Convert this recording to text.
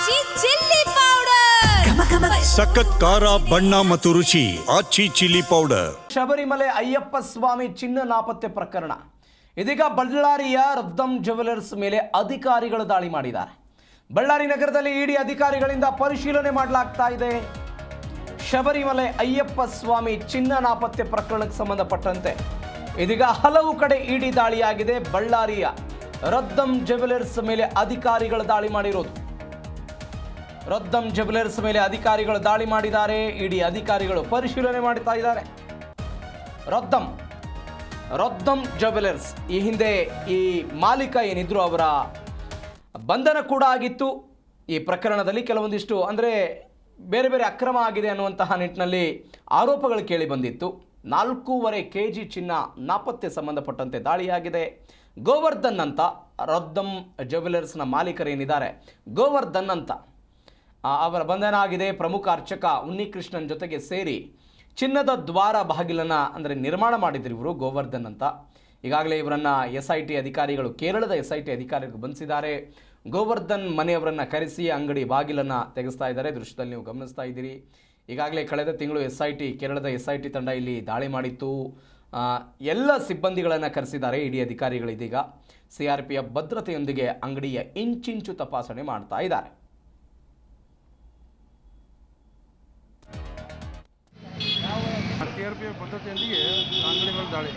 ಆಚಿ chilli powder ಸಖತ್ ಖಾರ ಬಣ್ಣ ಮತ್ತು ರುಚಿ ಆಚಿ ಚಿಲ್ಲಿ ಪೌಡರ್. ಶಬರಿಮಲೆ ಅಯ್ಯಪ್ಪ ಸ್ವಾಮಿ ಚಿನ್ನ ನಾಪತ್ತೆ ಪ್ರಕರಣ ಇದೀಗ ಬಳ್ಳಾರಿಯ ರದ್ದಂ ಜ್ಯುವೆಲರ್ಸ್ ಮೇಲೆ ಅಧಿಕಾರಿಗಳು ದಾಳಿ ಮಾಡಿದ್ದಾರೆ. ಬಳ್ಳಾರಿ ನಗರದಲ್ಲಿ ಇಡಿ ಅಧಿಕಾರಿಗಳಿಂದ ಪರಿಶೀಲನೆ ಮಾಡಲಾಗ್ತಾ ಇದೆ. ಶಬರಿಮಲೆ ಅಯ್ಯಪ್ಪ ಸ್ವಾಮಿ ಚಿನ್ನ ನಾಪತ್ತೆ ಪ್ರಕರಣಕ್ಕೆ ಸಂಬಂಧಪಟ್ಟಂತೆ ಇದೀಗ ಹಲವು ಕಡೆ ಇಡಿ ದಾಳಿಯಾಗಿದೆ. ಬಳ್ಳಾರಿಯ ರದ್ದಂ ಜ್ಯುವೆಲರ್ಸ್ ಮೇಲೆ ಅಧಿಕಾರಿಗಳು ದಾಳಿ ಮಾಡಿರೋದು. ರದ್ದಂ ಜ್ಯುವೆಲರ್ಸ್ ಮೇಲೆ ಅಧಿಕಾರಿಗಳು ದಾಳಿ ಮಾಡಿದ್ದಾರೆ. ಇಡಿ ಅಧಿಕಾರಿಗಳು ಪರಿಶೀಲನೆ ಮಾಡ್ತಾ ಇದ್ದಾರೆ. ರದ್ದಂ ಜ್ಯುವೆಲರ್ಸ್ ಈ ಹಿಂದೆ ಈ ಮಾಲೀಕ ಏನಿದ್ರು ಅವರ ಬಂಧನ ಕೂಡ ಆಗಿತ್ತು. ಈ ಪ್ರಕರಣದಲ್ಲಿ ಕೆಲವೊಂದಿಷ್ಟು ಅಂದರೆ ಬೇರೆ ಬೇರೆ ಅಕ್ರಮ ಆಗಿದೆ ಅನ್ನುವಂತಹ ನಿಟ್ಟಿನಲ್ಲಿ ಆರೋಪಗಳು ಕೇಳಿ ಬಂದಿತ್ತು. 4.5 kg ಚಿನ್ನ ನಾಪತ್ತೆ ಸಂಬಂಧಪಟ್ಟಂತೆ ದಾಳಿಯಾಗಿದೆ. ಗೋವರ್ಧನ್ ಅಂತ ರದ್ದಂ ಜ್ಯುವೆಲರ್ಸ್ನ ಮಾಲೀಕರೇನಿದ್ದಾರೆ, ಗೋವರ್ಧನ್ ಅಂತ ಅವರ ಬಂಧನ ಆಗಿದೆ. ಪ್ರಮುಖ ಅರ್ಚಕ ಉನ್ನಿಕೃಷ್ಣನ್ ಜೊತೆಗೆ ಸೇರಿ ಚಿನ್ನದ ದ್ವಾರ ಬಾಗಿಲನ್ನು ಅಂದರೆ ನಿರ್ಮಾಣ ಮಾಡಿದ್ರು ಇವರು ಗೋವರ್ಧನ್ ಅಂತ. ಈಗಾಗಲೇ ಇವರನ್ನು SIT ಅಧಿಕಾರಿಗಳು, ಕೇರಳದ SIT ಅಧಿಕಾರಿಗಳು ಬಂಧಿಸಿದ್ದಾರೆ. ಗೋವರ್ಧನ್ ಮನೆಯವರನ್ನು ಕರೆಸಿ ಅಂಗಡಿ ಬಾಗಿಲನ್ನು ತೆಗೆಸ್ತಾ ಇದ್ದಾರೆ. ದೃಶ್ಯದಲ್ಲಿ ನೀವು ಗಮನಿಸ್ತಾ ಇದ್ದೀರಿ. ಈಗಾಗಲೇ ಕಳೆದ ತಿಂಗಳು ಕೇರಳದ SIT ತಂಡ ಇಲ್ಲಿ ದಾಳಿ ಮಾಡಿತ್ತು. ಎಲ್ಲ ಸಿಬ್ಬಂದಿಗಳನ್ನು ಕರೆಸಿದ್ದಾರೆ ಇಡಿ ಅಧಿಕಾರಿಗಳು. ಇದೀಗ CRPF ಭದ್ರತೆಯೊಂದಿಗೆ ಅಂಗಡಿಯ ಇಂಚಿಂಚು ತಪಾಸಣೆ ಮಾಡ್ತಾ ಇದ್ದಾರೆ. CRPF ಭದ್ರತೆಯೊಂದಿಗೆ ಅಂಗಡಿಗಳ ದಾಳಿ